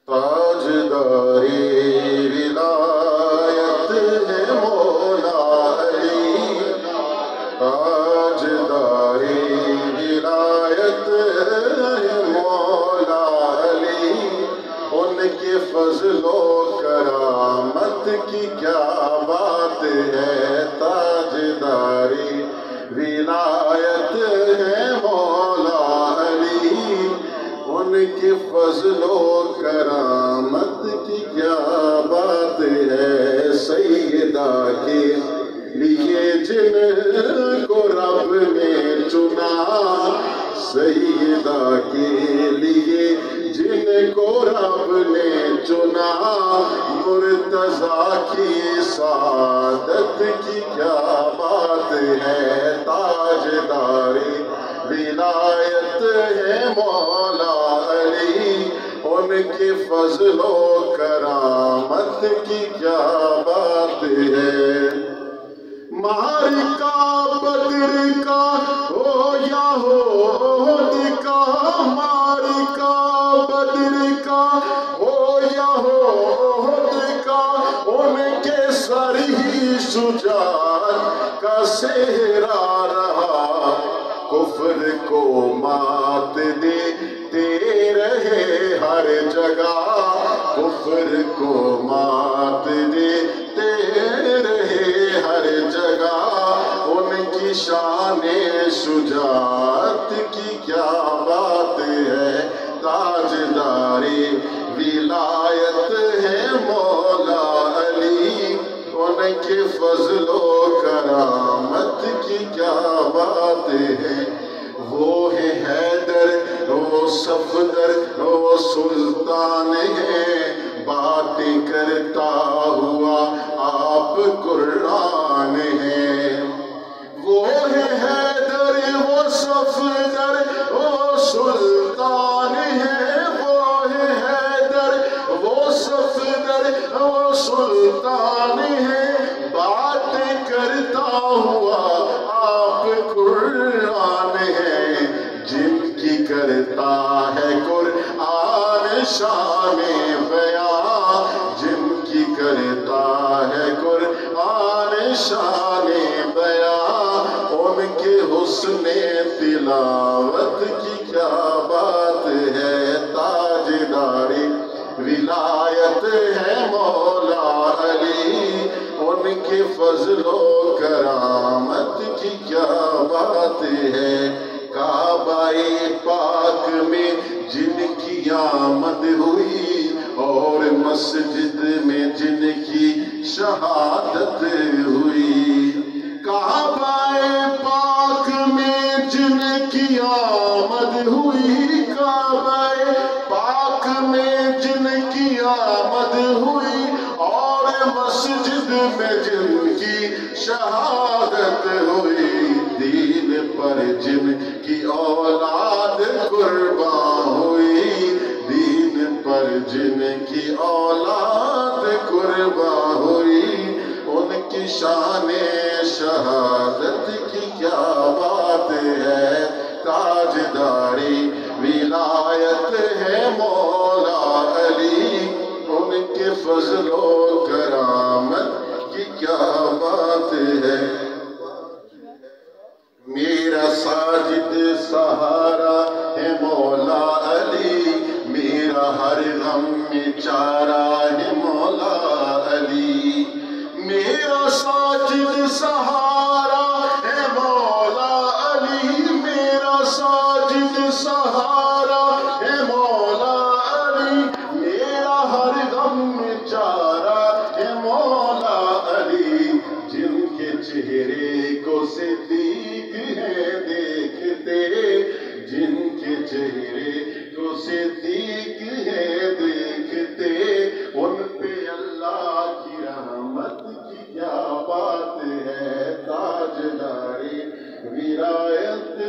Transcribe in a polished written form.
تاجداری ولایت ہے مولا علی، تاجداری ولایت ہے مولا علی، ان کے فضل و کرامت کی کیا بات ہے، تاجداری ولایت ہے مولا علی، ان کے فضل و کرامت کی کیا بات ہے، سیدہ کے لیے جن کو رب نے چنا، سیدہ کے لیے جن کو رب نے چنا، مرتضیٰ کی سعادت کی کیا بات ہے، تاجداری ولایت ہے مولا علی، ان کے فضل و کرامت کی کیا بات ہے، معرکہ بدر کا ہو یا احد کا، معرکہ بدر کا ہو یا احد کا، ان کے سر ہی شجاعت کا صحرا رہا، کفر کو مات دیتے رہے ہر جگہ، کفر کو مات دیتے رہے ہر جگہ، ان کی شان شجاعت کی کیا بات ہے، تاجداری ولایت ہے مولا علی، ان کے فضل و کرامت کی کیا بات ہے، وہ ہے حیدر وہ صفدر وہ سلطان ہے، باتیں کرتا ہوا آپ قرآن ہے، وہ ہے حیدر وہ صفدر وہ سلطان ہے، وہ ہے حیدر وہ صفدر وہ سلطان ہے، باتیں کرتا ہوا آپ قرآن ہے، جن کی کرتا ہے قرآن شان بیان، جن کی کرتا ہے قرآن شان بیان، ان کے حسن تلاوت کی کیا بات ہے، تاجداری ولایت ہے مولا علی، ان کے فضل و کرامت کی کیا بات ہے، کعبہ پاک میں جن کی آمد ہوئی، اور مسجد میں جن کی شہادت ہوئی، کعبہ پاک میں جن کی آمد ہوئی، کعبہ پاک میں جن کی آمد ہوئی، اور مسجد میں جن کی شہادت ہوئی، دین پر جن کی اولاد قربان ہوئی، دین پر جن کی اولاد قربان ہوئی، ان کی شان شہادت کی کیا بات ہے، تاجداری ولایت ہے مولا علی، ان کے فضل و کرامت کی کیا بات ہے، میرا ساجد سہارا ہے مولا علی، میرا ہر غم میں چارہ ہے مولا علی، میرا ساجد سہارا ہے مولا علی، میرا ساجد سہارا ہے مولا علی، میرا ہر غم میں چارہ ہے مولا علی، جن کے چہرے کو صدیق ہے دیکھتے، جن کے چہرے کو صدیق ہے دیکھتے، ان پہ اللہ کی رحمت کی کیا بات ہے، تاجداری ولایت